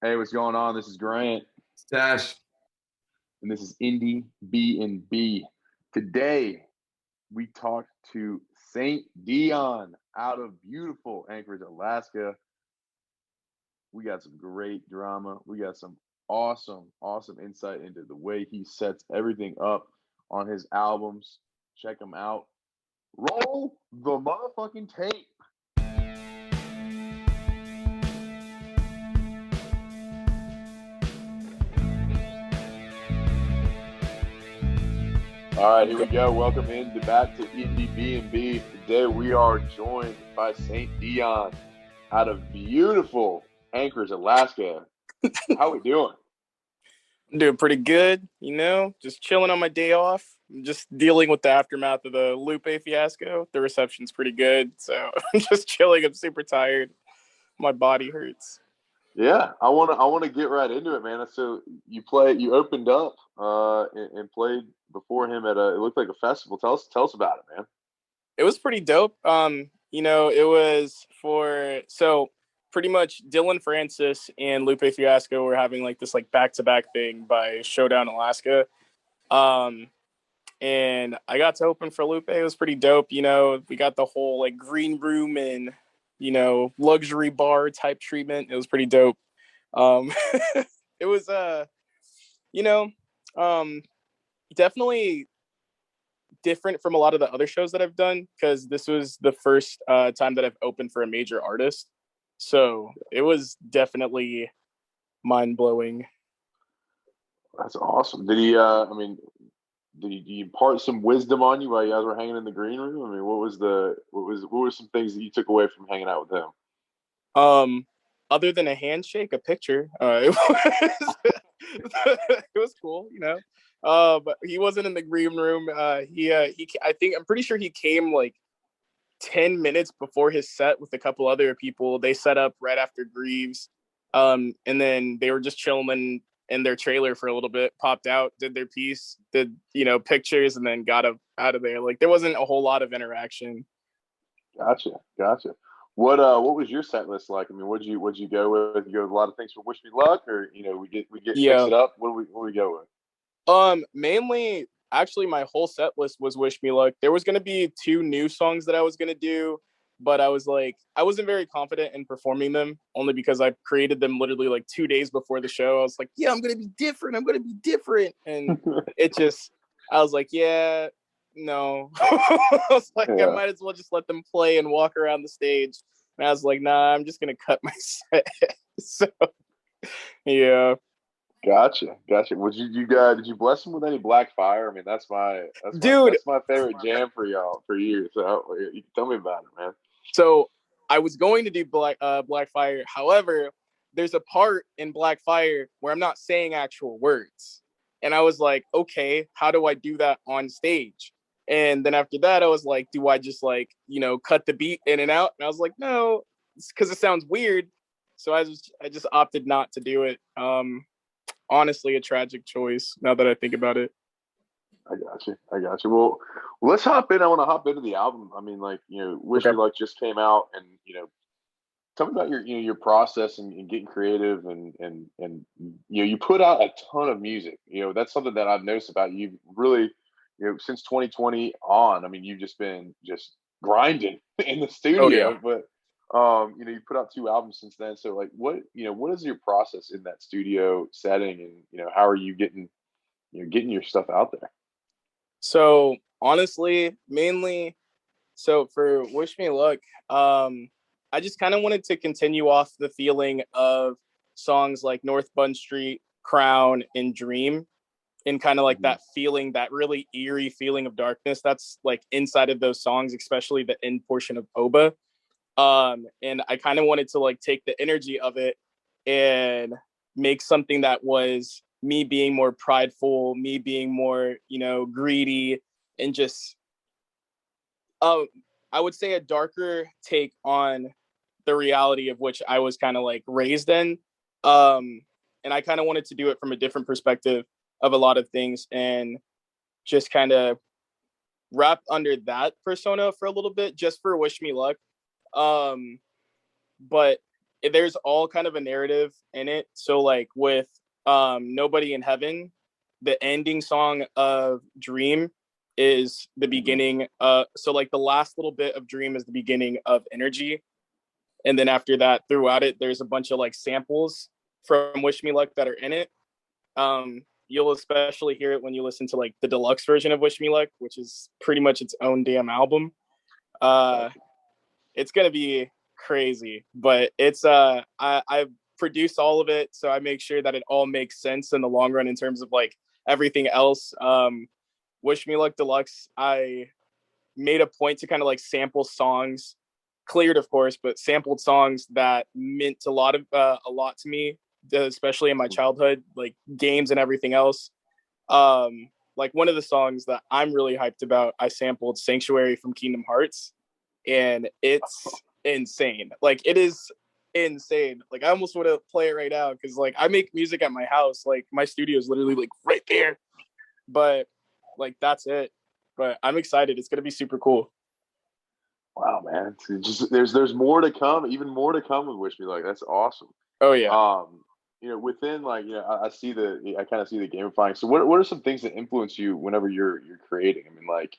Hey, what's going on? This is Grant, Tash. and this is Indiebnb. Today, we talked to Saint Deon out of beautiful Anchorage, Alaska. We got some great drama. We got some awesome insight into the way he sets everything up on his albums. Check them out. Roll the motherfucking tape. All right, here we go. Welcome back to Indiebnb. Today we are joined by Saint Deon out of beautiful Anchorage, Alaska. How we doing? I'm doing pretty good, just chilling on my day off. I'm just dealing with the aftermath of the Lupe fiasco. The reception's pretty good, so I'm just chilling. I'm super tired. My body hurts. Yeah, I want to get right into it, man. So you opened up and played before him at it looked like a festival. Tell us about it, man. It was pretty dope. It was pretty much Dylan Francis and Lupe Fiasco were having like this like back-to-back thing by Showdown Alaska. And I got to open for Lupe. It was pretty dope. We got the whole like green room and luxury bar type treatment. It was pretty dope. It was definitely different from a lot of the other shows that I've done, because this was the first time that I've opened for a major artist. So it was definitely mind-blowing. That's awesome. Did he impart some wisdom on you while you guys were hanging in the green room? I mean, what were some things that you took away from hanging out with him? Other than a handshake, a picture. It was cool, but he wasn't in the green room. I'm pretty sure he came like 10 minutes before his set with a couple other people. They set up right after Greaves. And then they were just chilling in their trailer for a little bit, popped out, did their piece, did, pictures, and then got out of there. Like, there wasn't a whole lot of interaction. Gotcha. What was your set list like? I mean, what'd you go with? You go with a lot of things for Wish Me Luck, or we get mix it up. What do we go with? Mainly, actually, my whole set list was Wish Me Luck. There was gonna be 2 new songs that I was gonna do, but I wasn't very confident in performing them, only because I created them literally like 2 days before the show. I was like, yeah, I'm gonna be different, and I was like, yeah, no. I was like, I might as well just let them play and walk around the stage. And I was like, nah, I'm just gonna cut my set. So yeah. Gotcha. Did you bless him with any Black Fire? I mean, that's my favorite jam for y'all for years. So you can tell me about it, man. So I was going to do Black Fire. However, there's a part in Black Fire where I'm not saying actual words. And I was like, okay, how do I do that on stage? And then after that, I was like, do I just cut the beat in and out? And I was like, no, it's because it sounds weird. So I just opted not to do it. Honestly, a tragic choice now that I think about it. I got you. Well, let's hop in. I want to hop into the album. I mean, Wish Me Luck just came out, and tell me about your process and getting creative, and you put out a ton of music. That's something that I've noticed about you. Really, since 2020 on. I mean, you've just been grinding in the studio. Oh, yeah. But you put out 2 albums since then. So what is your process in that studio setting, and how are you getting your stuff out there? So honestly, mainly, for Wish Me Luck, I just kind of wanted to continue off the feeling of songs like North Bund Street, Crown, and Dream, and kind of like that feeling, that really eerie feeling of darkness that's like inside of those songs, especially the end portion of Oba. And I kind of wanted to like take the energy of it and make something that was me being more prideful, me being more, greedy, and just, I would say a darker take on the reality of which I was kind of like raised in. And I kind of wanted to do it from a different perspective of a lot of things, and just kind of wrap under that persona for a little bit, just for Wish Me Luck. But there's all kind of a narrative in it. So like with Nobody in Heaven, the ending song of Dream is the beginning. So like the last little bit of Dream is the beginning of Energy. And then after that, throughout it, there's a bunch of like samples from Wish Me Luck that are in it. You'll especially hear it when you listen to like the deluxe version of Wish Me Luck, which is pretty much its own damn album. It's gonna be crazy, but it's I've produced all of it, so I make sure that it all makes sense in the long run in terms of like everything else. Wish Me Luck Deluxe, I made a point to kind of like sample songs, cleared of course, but sampled songs that meant a lot to me, especially in my childhood, like games and everything else. Like one of the songs that I'm really hyped about, I sampled Sanctuary from Kingdom Hearts, and it's insane. Like it is insane. Like I almost want to play it right now because like I make music at my house. Like my studio is literally like right there. But like that's it. But I'm excited. It's gonna be super cool. Wow, man! Just there's more to come, even more to come with Wish Me Luck. That's awesome. Oh yeah. Within like I see I kind of see the gamifying. So what are some things that influence you whenever you're creating? I mean, like,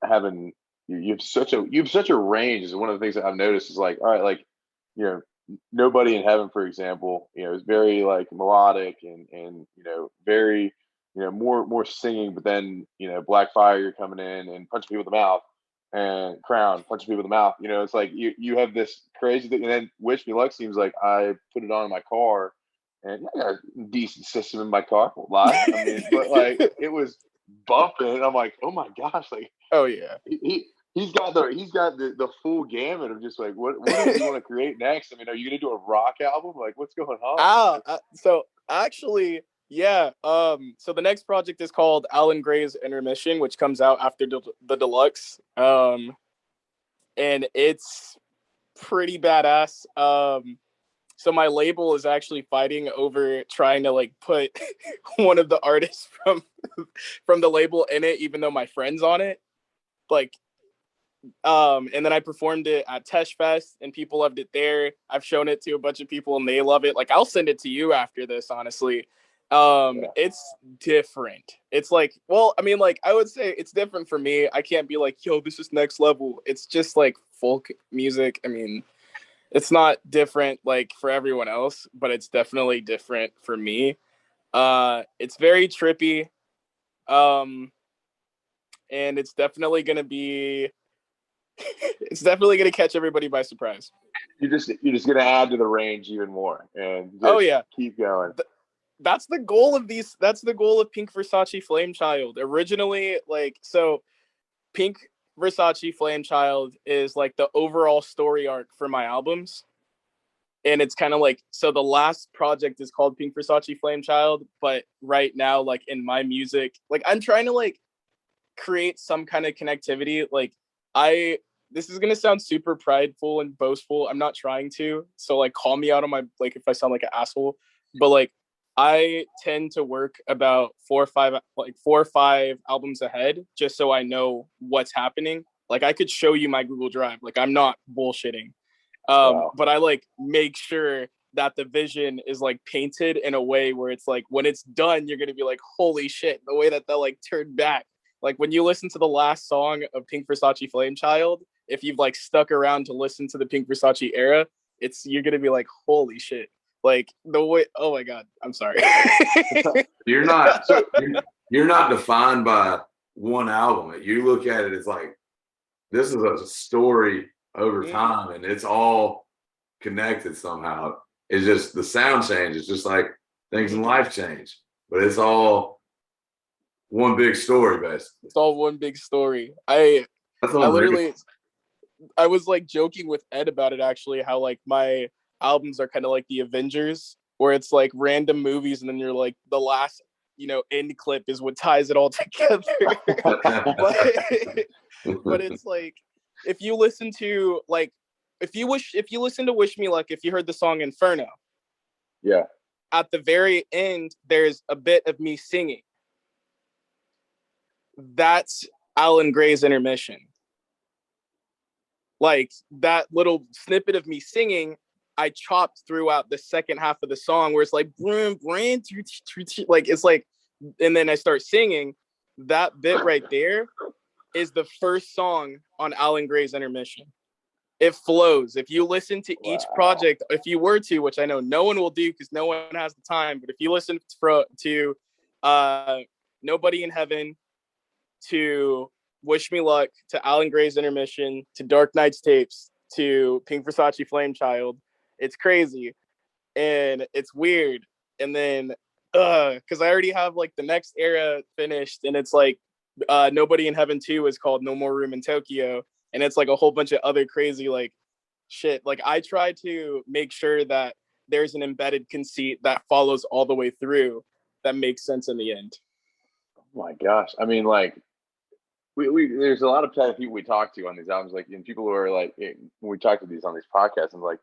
having you have such a range. Is one of the things that I've noticed is like, all right, like, you know, Nobody in Heaven, for example, is very like melodic and very more singing, but then Black Fire, you're coming in and punching people in the mouth, and Crown punching people in the mouth. It's like you have this crazy thing, and then Wish Me Luck seems like I put it on in my car, and I got a decent system in my car. I won't lie. I mean, but like it was bumping, and I'm like, oh my gosh, like oh yeah. He's got the full gamut of just like what do you want to create next? I mean, are you gonna do a rock album? Like, what's going on? So actually, yeah. So the next project is called Alan Gray's Intermission, which comes out after the deluxe. And it's pretty badass. So my label is actually fighting over trying to like put one of the artists from the label in it, even though my friend's on it. Like, and then I performed it at Tash Fest and people loved it there. I've shown it to a bunch of people and they love it. Like I'll send it to you after this, honestly. It's different. It's like, well, I mean, like I would say it's different for me. I can't be like, yo, this is next level. It's just like folk music. I mean, it's not different like for everyone else, but it's definitely different for me. It's very trippy. And it's definitely gonna be it's definitely going to catch everybody by surprise. You're just going to add to the range even more and keep going. That's the goal of these. That's the goal of Pink Versace Flame Child. Originally, like, so Pink Versace Flame Child is like the overall story arc for my albums. And it's kind of like, so the last project is called Pink Versace Flame Child, but right now, like in my music, like I'm trying to like create some kind of connectivity. Like this is gonna sound super prideful and boastful. I'm not trying to. So like call me out on my like if I sound like an asshole. But like I tend to work about 4 or 5 albums ahead just so I know what's happening. Like I could show you my Google Drive. Like I'm not bullshitting. Wow. But I like make sure that the vision is like painted in a way where it's like when it's done, you're gonna be like, holy shit, the way that they'll like turn back. Like when you listen to the last song of Pink Versace Flame Child, if you've like stuck around to listen to the Pink Versace era, you're gonna be like, holy shit. Like the way, oh my God, I'm sorry. You're not defined by one album. You look at it as like this is a story over time and it's all connected somehow. It's just the sound change. It's just like things in life change, but it's all one big story, basically. It's all one big story. I was like joking with Ed about it actually, how like my albums are kind of like the Avengers, where it's like random movies and then you're like the last, end clip is what ties it all together. but it's like if you listen to like if you listen to Wish Me Luck, if you heard the song Inferno, yeah, at the very end there's a bit of me singing. That's Alan Gray's Intermission. Like that little snippet of me singing I chopped throughout the second half of the song where it's like, like, it's like, and then I start singing. That bit right there is the first song on Alan Gray's Intermission. It flows. If you listen to each project, if you were to, which I know no one will do because no one has the time, but if you listen to Nobody in Heaven, to Wish Me Luck, to Alan Gray's Intermission, to Dark Knight's Tapes, to Pink Versace Flame Child, it's crazy and it's weird. And then because I already have like the next era finished, and it's like Nobody in Heaven 2 is called No More Room in Tokyo, and it's like a whole bunch of other crazy like shit. Like I try to make sure that there's an embedded conceit that follows all the way through that makes sense in the end. Oh my gosh. I mean, like, we there's a lot of people we talk to on these albums, like, and people who are like, when we talk to these on these podcasts, and like,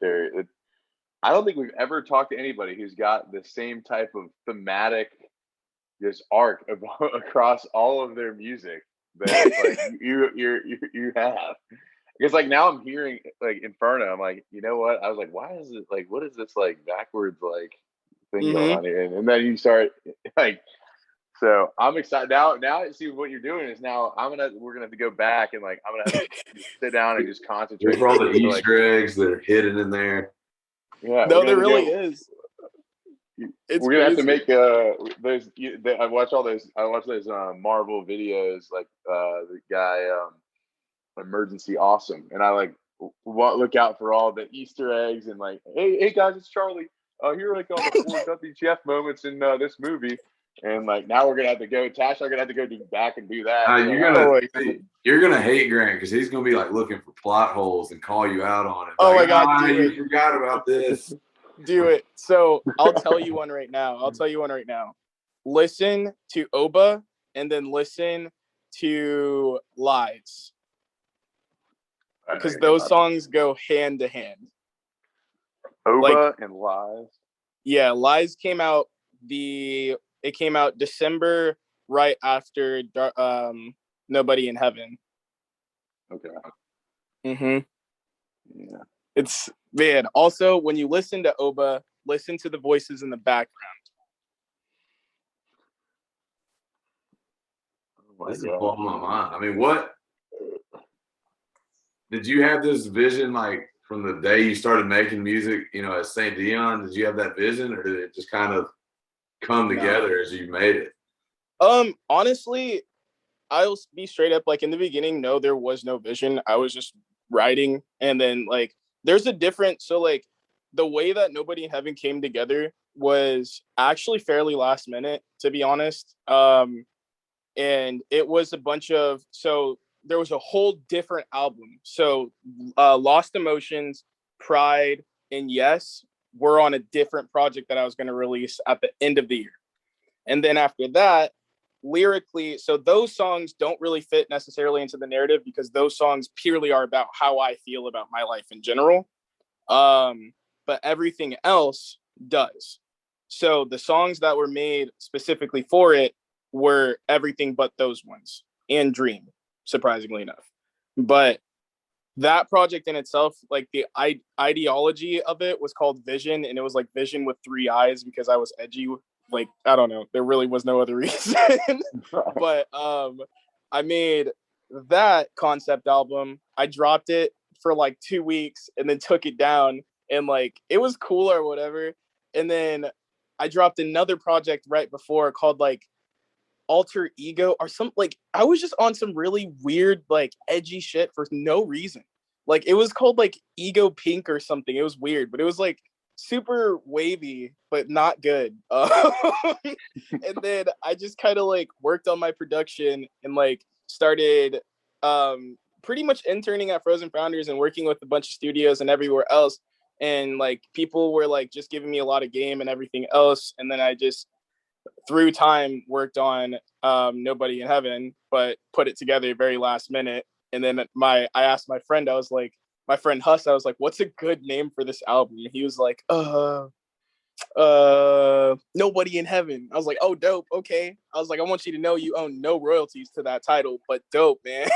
I don't think we've ever talked to anybody who's got the same type of thematic, this arc across all of their music that like you have. Because like now I'm hearing like Inferno, I'm like, you know what? I was like, why is it like, what is this like backwards like thing going on here? And then you start like, so I'm excited now. Now I see what you're doing is now we're gonna have to go back and like I'm gonna have to sit down and just concentrate. There's all the Easter like, eggs that are hidden in there. Yeah, no, there really is. It's we're gonna crazy. have to make I watch those Marvel videos, like the guy Emergency Awesome, and I like look out for all the Easter eggs and like, hey guys, it's Charlie. Here are like all the four WTF moments in this movie, and like now we're gonna have to go. Tash, I'm gonna have to go back and do that. You're gonna hate Grant because he's gonna be like looking for plot holes and call you out on it. Oh like, my God, you forgot about this. Do it. So I'll tell you one right now. Listen to Oba and then listen to Lies, because those songs go hand to hand. Oba and Lies. Yeah, Lies came out December right after Nobody in Heaven. Okay. Yeah. It's man. Also, when you listen to Oba, listen to the voices in the background. This is blowing my mind. I mean, what did you have this vision like from the day you started making music? You know, at Saint Deon, did you have that vision, or did it just kind of come together as you made it? Honestly, I'll be straight up. Like in the beginning, no, there was no vision. I was just writing, and then like there's a difference. So like the way that Nobody in Heaven came together was actually fairly last minute, to be honest. And it was a bunch of, so there was a whole different album. So Lost Emotions, Pride, and Yes were on a different project that I was going to release at the end of the year. And then after that, lyrically, so those songs don't really fit necessarily into the narrative because those songs purely are about how I feel about my life in general. But everything else does. So the songs that were made specifically for it were everything but those ones, and Dream, surprisingly enough. But that project in itself, like the ideology of it was called Vision, and it was like Vision with 3 eyes because I was edgy. Like, I don't know, there really was no other reason. But I made that concept album. I dropped it for like 2 weeks and then took it down, and like it was cool or whatever. And then I dropped another project right before called like Alter Ego or some, like I was just on some really weird like edgy shit for no reason. Like it was called like Ego Pink or something. It was weird, but it was like super wavy but not good. And then I just kind of like worked on my production and like started pretty much interning at Frozen Founders and working with a bunch of studios and everywhere else, and like people were like just giving me a lot of game and everything else. And then I just through time worked on Nobody in Heaven, but put it together very last minute. And then I asked my friend, I was like, my friend Huss, I was like, what's a good name for this album? And he was like, Nobody in Heaven. I was like, oh, dope. Okay. I was like, I want you to know you own no royalties to that title, but dope, man.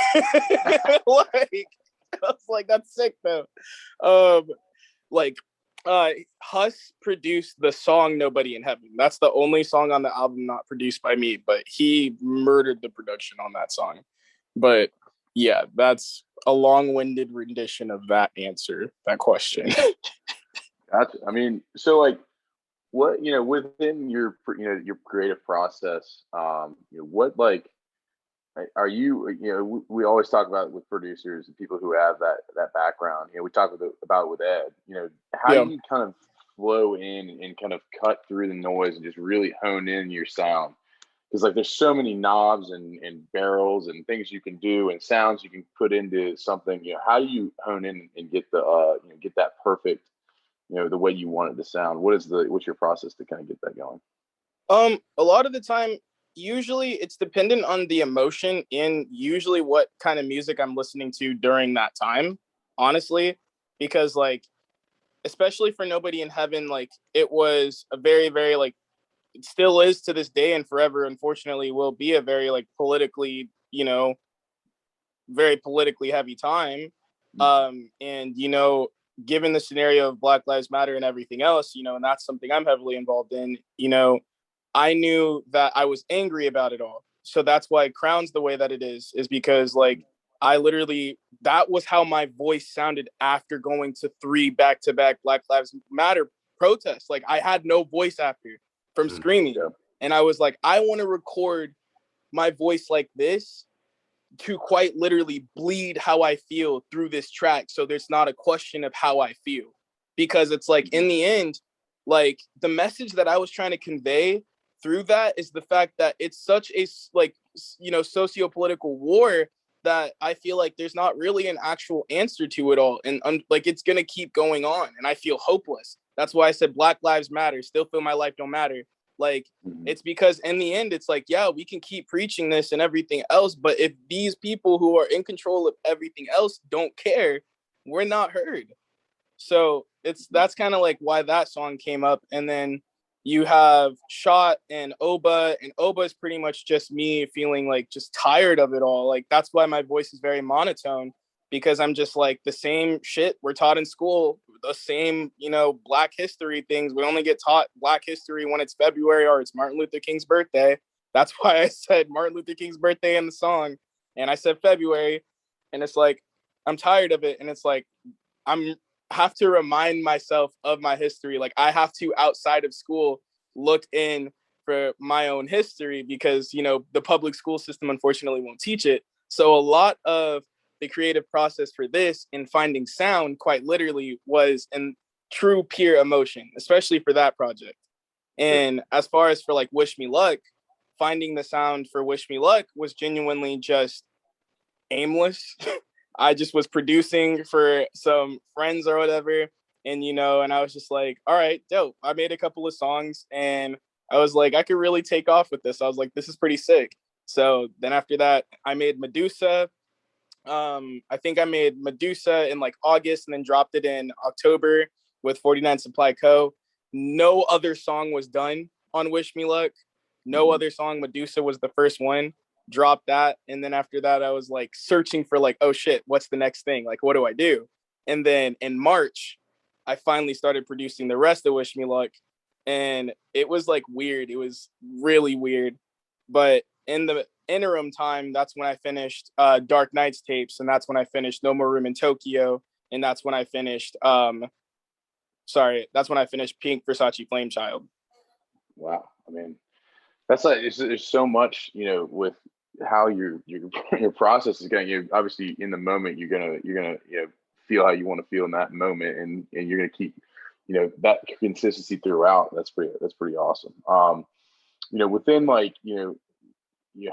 Like, I was like, that's sick though. Like Huss produced the song Nobody in Heaven. That's the only song on the album not produced by me, but he murdered the production on that song. But yeah, that's a long-winded rendition of that answer, that question. Gotcha. I mean, so like, what, within your your creative process, what, like, are you, we always talk about it with producers and people who have that background. We talk about it with Ed. How Yeah. do you kind of flow in and kind of cut through the noise and just really hone in your sound? Because like there's so many knobs and barrels and things you can do and sounds you can put into something. How do you hone in and get the get that perfect, the way you want it to sound? What's your process to kind of get that going? A lot of the time, usually it's dependent on the emotion and usually what kind of music I'm listening to during that time, honestly, because like, especially for Nobody in Heaven, like it was a very, very like, it still is to this day and forever, unfortunately, will be a very like politically, very politically heavy time. And, given the scenario of Black Lives Matter and everything else, and that's something I'm heavily involved in, I knew that I was angry about it all. So that's why Crown's the way that it is because like I literally, that was how my voice sounded after going to 3 back-to-back Black Lives Matter protests. Like I had no voice after from screaming. Yeah. And I was like, I want to record my voice like this to quite literally bleed how I feel through this track. So there's not a question of how I feel, because it's like in the end, like the message that I was trying to convey through that is the fact that it's such a like, socio-political war that I feel like there's not really an actual answer to it all. And like, it's going to keep going on. And I feel hopeless. That's why I said Black Lives Matter, still feel my life don't matter. Like, it's because in the end, it's like, yeah, we can keep preaching this and everything else. But if these people who are in control of everything else don't care, we're not heard. So that's kind of like why that song came up. And then you have Shot and Oba is pretty much just me feeling like just tired of it all. Like that's why my voice is very monotone, because I'm just like the same shit we're taught in school, the same, Black history things. We only get taught Black history when it's February or it's Martin Luther King's birthday. That's why I said Martin Luther King's birthday in the song. And I said February. And it's like, I'm tired of it. And it's like, I'm have to remind myself of my history. Like I have to, outside of school, look in for my own history because, the public school system unfortunately won't teach it. So a lot of the creative process for this and finding sound quite literally was in true pure emotion, especially for that project. And as far as for like Wish Me Luck, finding the sound for Wish Me Luck was genuinely just aimless. I just was producing for some friends or whatever. And, and I was just like, all right, dope. I made a couple of songs and I was like, I could really take off with this. I was like, this is pretty sick. So then after that, I made Medusa. I think I made Medusa in like August and then dropped it in October with 49 Supply Co. No other song was done on Wish Me Luck. No other song. Medusa was the first one. Dropped that. And then after that, I was like searching for like, oh shit, what's the next thing? Like, what do I do? And then in March, I finally started producing the rest of Wish Me Luck. And it was like weird. It was really weird. But in the interim time, that's when I finished Dark Nights tapes. And that's when I finished No More Room in Tokyo. And that's when I finished, that's when I finished Pink Versace Flame Child. Wow. I mean, that's like, there's so much, with how your process is going. Obviously in the moment, you're gonna feel how you want to feel in that moment, and you're gonna keep that consistency throughout. That's pretty awesome. Within like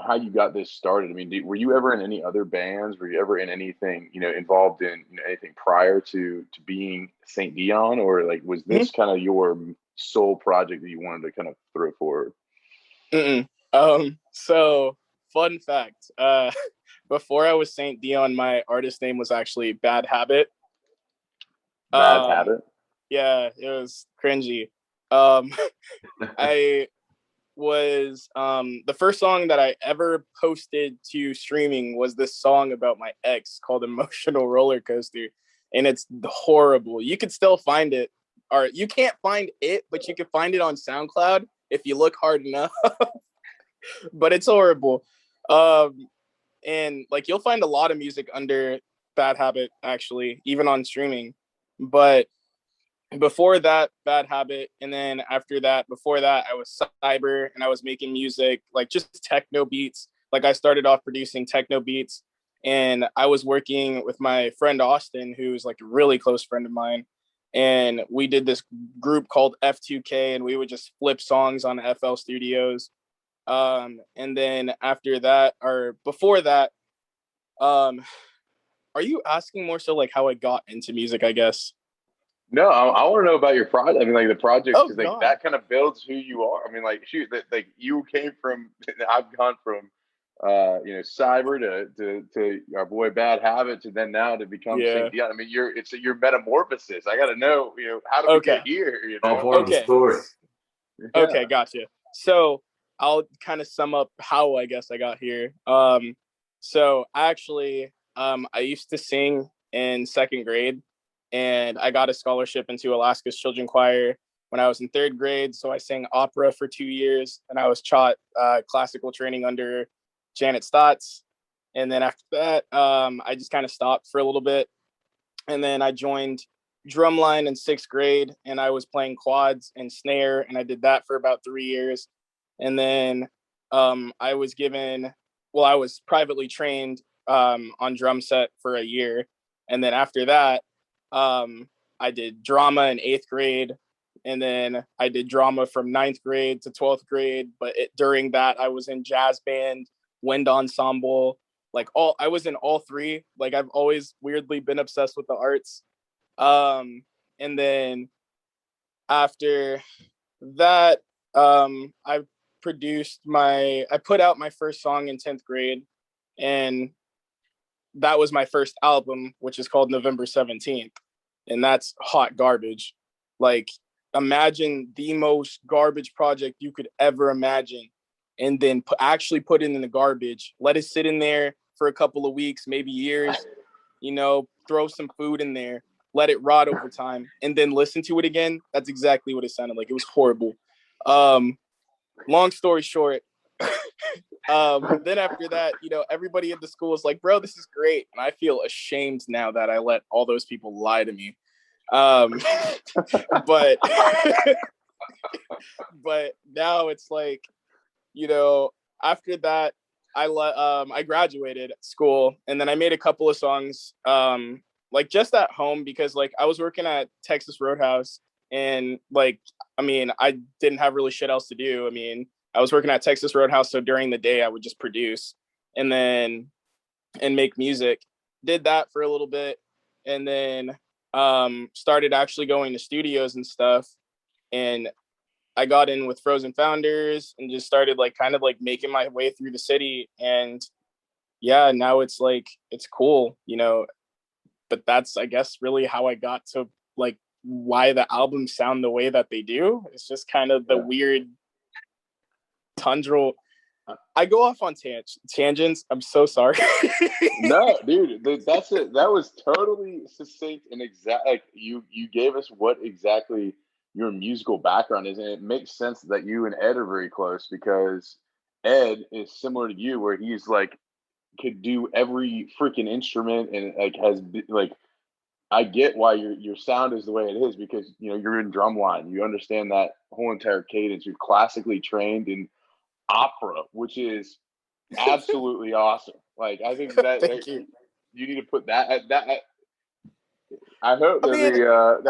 how you got this started. I mean, were you ever in any other bands? Were you ever in anything involved in anything prior to being Saint Deon, or like was this kind of your sole project that you wanted to kind of throw forward? So fun fact, before I was Saint Deon, my artist name was actually Bad Habit. Bad Habit? Yeah, it was cringy. I was, the first song that I ever posted to streaming was this song about my ex called Emotional Roller Coaster. And it's horrible. You could still find it or you can't find it, but you can find it on SoundCloud if you look hard enough. But it's horrible. And like you'll find a lot of music under Bad Habit, actually, even on streaming. But before that, Bad Habit, and then after that, before that, I was Cyber, and I was making music, like just techno beats. Like I started off producing techno beats, and I was working with my friend Austin, who's like a really close friend of mine. And we did this group called F2K, and we would just flip songs on FL Studios. And then after that, or before that, are you asking more so like how I got into music, I guess? No, I want to know about your project. I mean, like the project, because like God. that kind of builds who you are. I mean, like shoot, like you came from. I've gone from, Cyber to our boy Bad Habits, and then now to become Saint Deon. I mean, it's your metamorphosis. I got to know, how do we get here? All part of the story. Yeah. Okay, gotcha. So I'll kind of sum up how I guess I got here. So actually, I used to sing in second grade, and I got a scholarship into Alaska's Children's Choir when I was in third grade. So I sang opera for 2 years, and I was taught classical training under Janet Stotts. And then after that, I just kind of stopped for a little bit. And then I joined drumline in sixth grade, and I was playing quads and snare, and I did that for about 3 years. And then I was privately trained on drum set for a year. And then after that, I did drama in eighth grade. And then I did drama from ninth grade to 12th grade. But during that, I was in jazz band, wind ensemble, I was in all three. Like I've always weirdly been obsessed with the arts. And then after that, I put out my first song in 10th grade, and that was my first album, which is called November 17th. And that's hot garbage. Like, imagine the most garbage project you could ever imagine, and then actually put it in the garbage. Let it sit in there for a couple of weeks, maybe years, throw some food in there, let it rot over time, and then listen to it again. That's exactly what it sounded like. It was horrible. Long story short, then after that, everybody at the school was like, bro, this is great. And I feel ashamed now that I let all those people lie to me. But but now it's like, after that, I graduated school, and then I made a couple of songs, just at home, because like I was working at Texas Roadhouse, and I didn't have really shit else to do. I mean, I was working at Texas Roadhouse, so during the day I would just produce and make music. Did that for a little bit, and then started actually going to studios and stuff. And I got in with Frozen Founders and just started making my way through the city. And yeah, now it's cool, but that's, I guess, really how I got to why the albums sound the way that they do. It's just kind of the weird tundral. I go off on tangents. I'm so sorry. No, dude, that's it. That was totally succinct and exact. Like you gave us what exactly your musical background is, and it makes sense that you and Ed are very close, because Ed is similar to you, where he's could do every freaking instrument, and I get why your sound is the way it is, because you're in drumline, you understand that whole entire cadence, you're classically trained in opera, which is absolutely awesome. Like, I think that you need to put that. I hope. I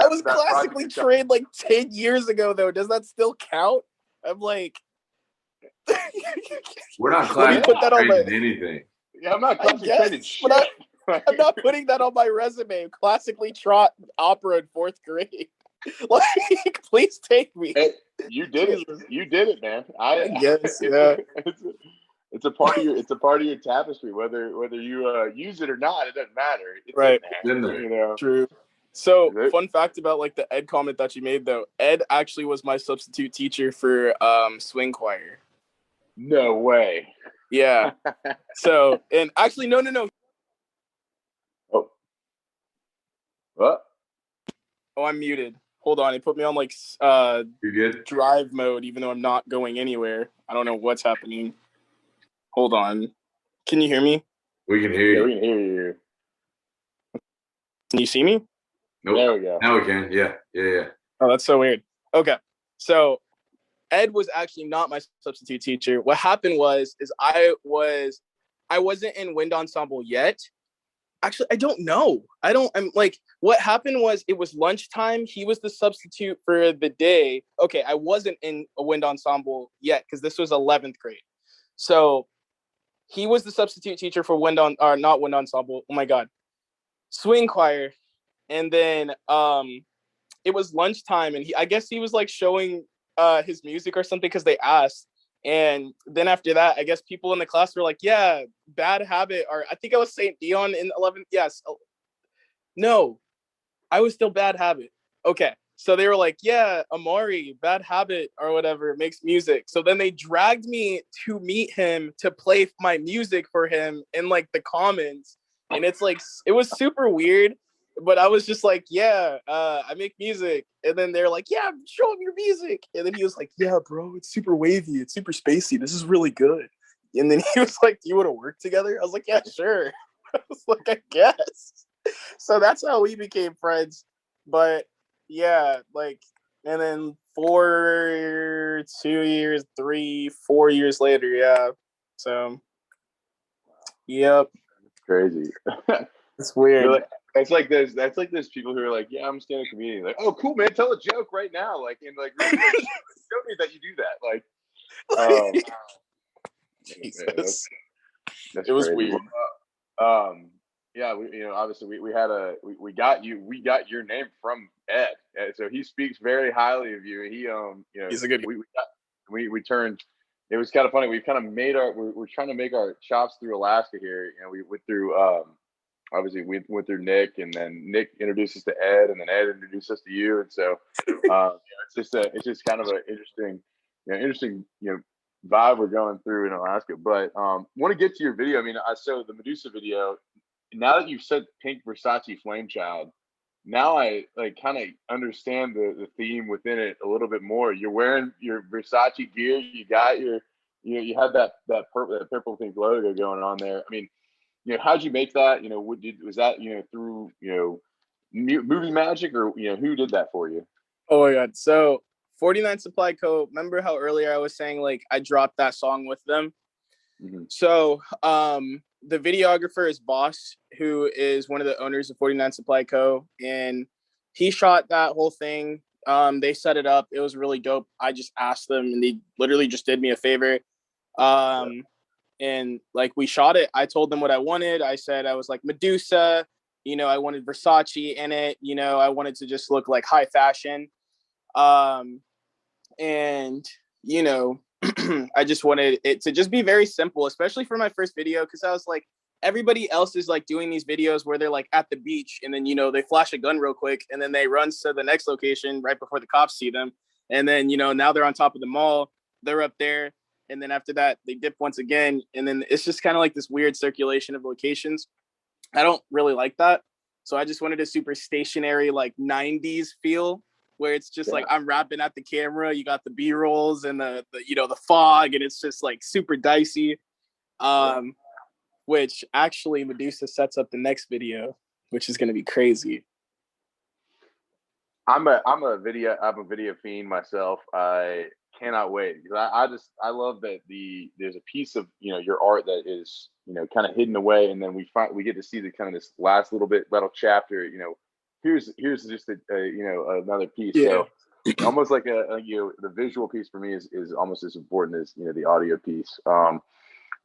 was classically trained 10 years ago, though. Does that still count? I'm like, we're not classically trained in anything. Yeah, I'm not classically trained in shit. I'm not putting that on my resume. Classically taught opera in fourth grade. Please take me. Hey, you did it. You did it, man. I guess. Yeah. It's a part of your tapestry. Whether you use it or not, it doesn't matter. It's right. in there. True. So, fun fact about the Ed comment that you made, though. Ed actually was my substitute teacher for swing choir. No way. Yeah. So, and actually, no. Oh. What? Oh, I'm muted. Hold on, it put me on like You good? drive mode, even though I'm not going anywhere. I don't know what's happening. Hold on. Can you hear me? We can hear Yeah, you. we can hear you. Can you see me? Nope. There we go. Now we can. Yeah. Oh, that's so weird. Okay. So Ed was actually not my substitute teacher. What happened was I wasn't in wind ensemble yet. Actually, I don't know. I'm like, what happened was it was lunchtime. He was the substitute for the day. Okay, I wasn't in a wind ensemble yet because this was 11th grade. So he was the substitute teacher for not wind ensemble. Oh my God. Swing choir. And then it was lunchtime and I guess he was like showing his music or something because they asked. And then after that, I guess people in the class were like, yeah, Bad Habit, or I think I was Saint Deon in 11th. Yes. No, I was still Bad Habit. Okay. So they were like, yeah, Amari, Bad Habit or whatever, makes music. So then they dragged me to meet him to play my music for him in like the commons. And it's like, it was super weird. But I was just like, yeah, I make music. And then they're like, yeah, show him your music. And then he was like, yeah, bro, it's super wavy. It's super spacey. This is really good. And then he was like, do you want to work together? I was like, yeah, sure. I was like, I guess. So that's how we became friends. But yeah, like, and then 4 years later, yeah. So, yep, Crazy. it's weird. Like, that's like those people who are like, yeah, I'm a stand-up comedian. Like, oh, cool, man, tell a joke right now. Like, and like, really, like, show me that you do that. Like, Jesus, that's it was crazy. weird. Yeah, obviously we got your name from Ed. So he speaks very highly of you. He He's a good guy. we turned. It was kind of funny. We kind of made we're trying to make our chops through Alaska here. We went through obviously we went through Nick, and then Nick introduced us to Ed, and then Ed introduced us to you. And so it's just kind of an interesting vibe we're going through in Alaska. But want to get to your video. I mean, I saw the Medusa video. Now that you've said Pink Versace Flame Child, now I like kind of understand the theme within it a little bit more. You're wearing your Versace gear. You got you have that purple pink logo going on there. I mean, how'd you make that? Was that through movie magic, or who did that for you? Oh my God. So 49 Supply Co. Remember how earlier I was saying like I dropped that song with them? Mm-hmm. So the videographer is Boss, who is one of the owners of 49 Supply Co. And he shot that whole thing. They set it up. It was really dope. I just asked them and they literally just did me a favor. And like we shot it. I told them what I wanted. I said I was like Medusa, I wanted Versace in it. I wanted to just look like high fashion. And I just wanted it to just be very simple, especially for my first video, because I was like, everybody else is like doing these videos where they're like at the beach and then they flash a gun real quick and then they run to the next location right before the cops see them, and then now they're on top of the mall, they're up there, and then after that they dip once again, and then it's just kind of like this weird circulation of locations. I don't really like that, so I just wanted a super stationary like 90s feel where it's just like I'm rapping at the camera. You got the B-rolls and the fog, and it's just like super dicey. Which actually Medusa sets up the next video, which is going to be crazy. I'm a video fiend myself. I cannot wait because I love that there's a piece of your art that is kind of hidden away, and then we get to see the kind of this last little chapter. Here's just another piece. Yeah. So almost like the visual piece for me is almost as important as the audio piece.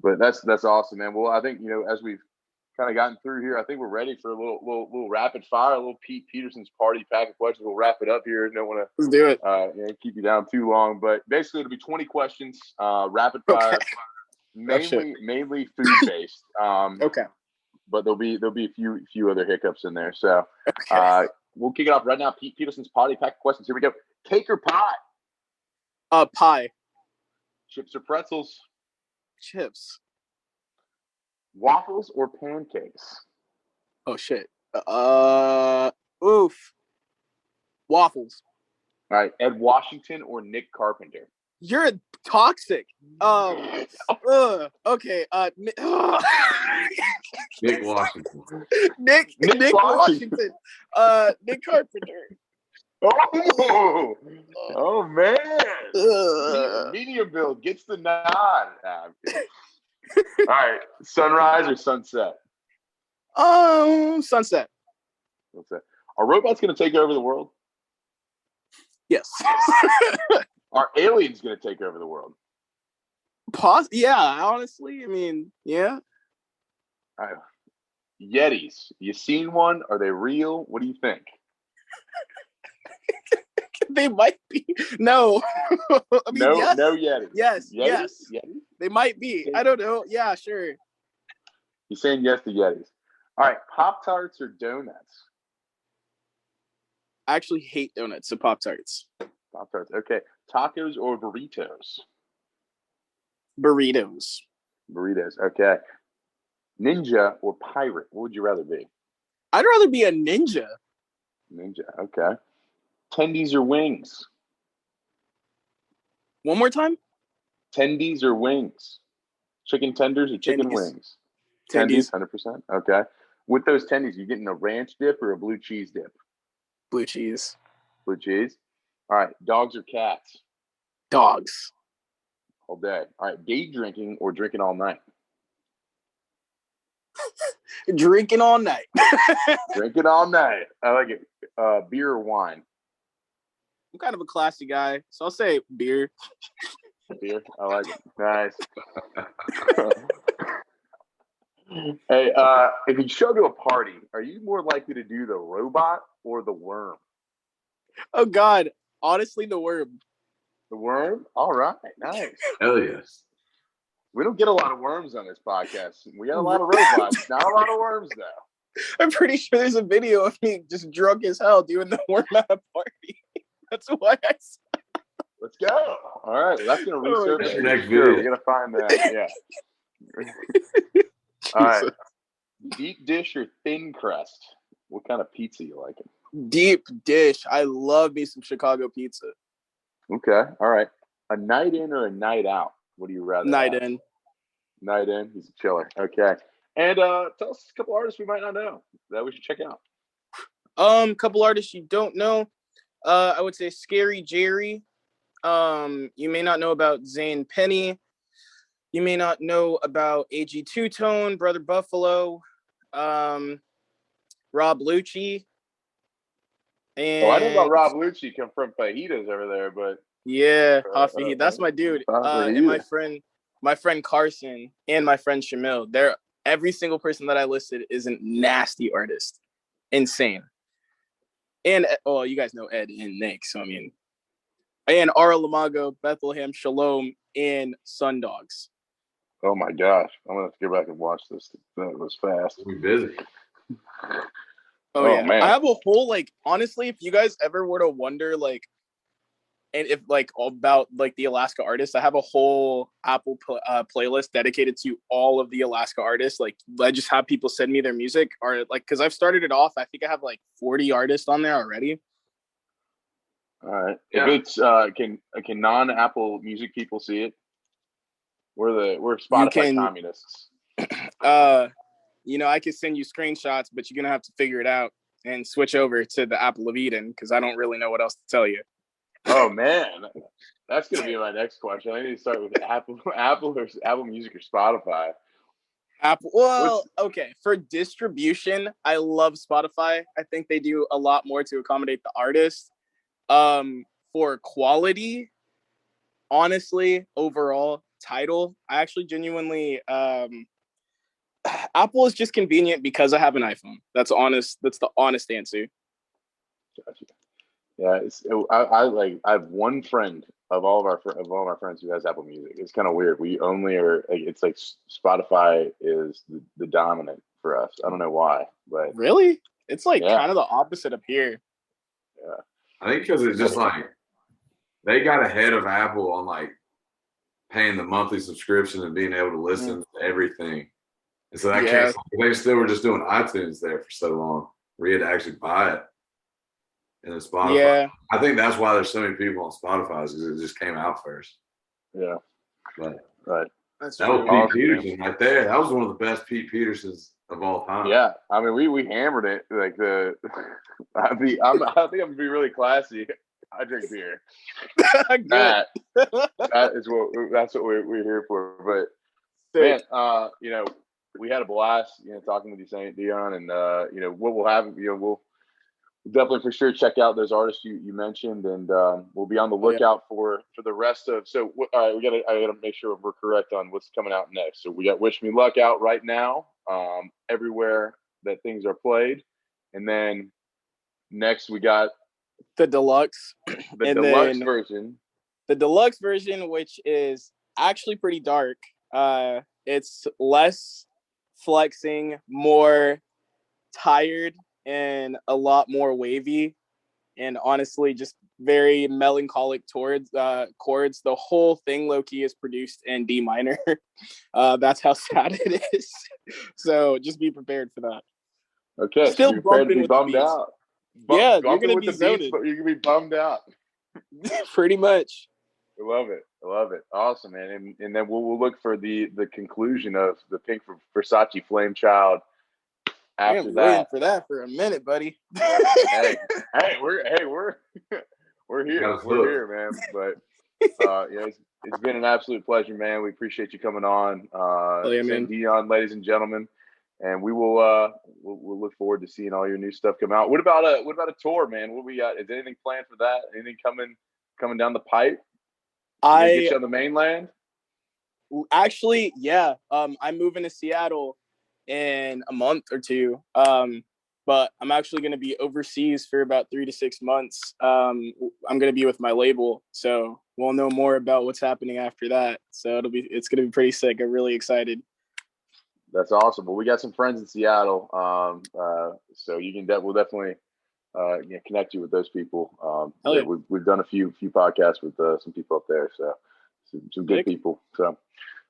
But that's awesome, man. Well, I think as we've kind of gotten through here, I think we're ready for a little rapid fire, a little Pete Peterson's party pack of questions. We'll wrap it up here. Don't want to Let's do it. Keep you down too long, but basically it'll be 20 questions, rapid fire, Okay. mainly food based. Okay. But there'll be a few other hiccups in there. So we'll kick it off right now. Pete Peterson's party pack of questions. Here we go. Cake or pie? Pie. Chips or pretzels? Chips. Waffles or pancakes? Oh shit. Oof. Waffles. All right, Ed Washington or Nick Carpenter? You're toxic. Okay. Nick Washington. Nick Washington. Nick Carpenter. Oh man. Medium build gets the nod. All right, sunrise or sunset? Sunset. Sunset. Are robots going to take over the world? Yes. Are aliens going to take over the world? Yeah, honestly, I mean, yeah. All right. Yetis. You seen one? Are they real? What do you think? They might be. No. I mean, no, yes. no Yetis. Yes, Yetis? yes. Yetis? They might be. I don't know. Yeah, sure. You're saying yes to Yetis. All right, Pop-Tarts or donuts? I actually hate donuts, so Pop-Tarts. Pop-Tarts. Okay. Tacos or burritos? Burritos. Burritos. Okay. Ninja or pirate? What would you rather be? I'd rather be a ninja. Ninja. Okay. Tendies or wings? One more time? Tendies or wings? Chicken tenders or chicken Tendies. wings? Tendies. 100%. Okay. With those tendies, you getting a ranch dip or a blue cheese dip? Blue cheese. Blue cheese. All right. Dogs or cats? Dogs. All day. All right. Day drinking or drinking all night? Drinking all night. Drinking all night. I like it. Beer or wine? I'm kind of a classy guy, so I'll say beer. Beer. I like it. Nice. Hey, if you show to a party, are you more likely to do the robot or the worm? Oh God, honestly, the worm. The worm? All right, nice. Hell yes. We don't get a lot of worms on this podcast. We got a lot of robots, not a lot of worms though. I'm pretty sure there's a video of me just drunk as hell doing the worm at a party. That's why I said. Let's go. All right, well, that's gonna resurface. That's your next Sure, video. we're gonna find that. Yeah. All right. Deep dish or thin crust? What kind of pizza you liking? Deep dish. I love me some Chicago pizza. Okay. All right. A night in or a night out? What do you rather? Night have? in. Night in. He's a chiller. Okay. And tell us a couple artists we might not know that we should check out. Couple artists you don't know. I would say Scary Jerry. You may not know about Zane Penny. You may not know about AG Two Tone, Brother Buffalo, Rob Lucci. And I know about Rob Lucci, come from Fajitas over there, but yeah, Fajita. That's my dude. And my friend Carson and my friend Shamil. They're every single person that I listed is a nasty artist. Insane. And you guys know Ed and Nick, so I mean, and Ara Lamago, Bethlehem, Shalom, and Sundogs. Oh my gosh, I'm gonna have to go back and watch this. That was fast. We're busy. Oh yeah, man. I have a whole honestly, if you guys ever were to wonder and if about the Alaska artists, I have a whole Apple playlist dedicated to all of the Alaska artists. I just have people send me their music, or because I've started it off. I think I have 40 artists on there already. All right. Yeah. If it's can non-Apple Music people see it? We're Spotify communists. I can send you screenshots, but you're gonna have to figure it out and switch over to the Apple of Eden because I don't really know what else to tell you. Oh man, that's gonna be my next question. I need to start with Apple Music or Spotify. Apple. Well, okay. For distribution, I love Spotify. I think they do a lot more to accommodate the artist. For quality, honestly, overall, Tidal. I actually genuinely Apple is just convenient because I have an iPhone. That's honest. That's the honest answer. Gotcha. Yeah, I have one friend of all of our friends who has Apple Music. It's kind of weird. We only are. It's like Spotify is the dominant for us. I don't know why, but really, it's kind of the opposite up here. Yeah, I think because it's just they got ahead of Apple on paying the monthly subscription and being able to listen to everything. And so they still were just doing iTunes there for so long. We had to actually buy it. in the Spotify. Yeah. I think that's why there's so many people on Spotify because it just came out first. Yeah. But Right. That's that was true. Pete Awesome, Peterson right there. That was one of the best Pete Petersons of all time. Yeah. I mean, we hammered it. Like I think I'm gonna be really classy. I drink beer. Good. That's what we're here for. But Sick. man, we had a blast, talking with you, Saint Deon, and what we'll have, we'll definitely for sure check out those artists you mentioned, and we'll be on the lookout for the rest of. So I gotta make sure we're correct on what's coming out next. So we got Wish Me Luck out right now, everywhere that things are played, and then next we got The deluxe. the deluxe version. The deluxe version, which is actually pretty dark. It's less flexing, more tired, and a lot more wavy, and honestly just very melancholic towards chords. The whole thing low-key is produced in D minor. That's how sad it is. So just be prepared for that. Okay, Still so be prepared to be with the bummed beats. out. Yeah, you're bumping gonna with be the beats, zoned. but you're gonna be bummed out. Pretty much. I love it. Awesome, man. And then we'll look for the conclusion of the Pink Versace Flame Child after I'm that. waiting for that for a minute, buddy. hey, we're here. We're here, man. But it's been an absolute pleasure, man. We appreciate you coming on. Saint Deon, ladies and gentlemen. And we will we'll look forward to seeing all your new stuff come out. What about a tour, man? What we got? Is anything planned for that? Anything coming down the pipe? Get you on the mainland? Actually, yeah. I'm moving to Seattle in a month or two. But I'm actually going to be overseas for about 3 to 6 months. I'm going to be with my label, so we'll know more about what's happening after that. So it's going to be pretty sick. I'm really excited. That's awesome. Well, we got some friends in Seattle, so we'll definitely connect you with those people. We've done a few podcasts with some people up there, so some good people. So,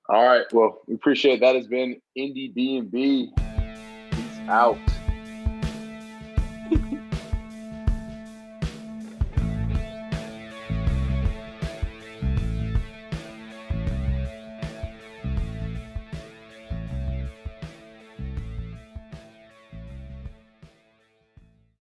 all right. Well, we appreciate it. That has been Indiebnb. Peace out.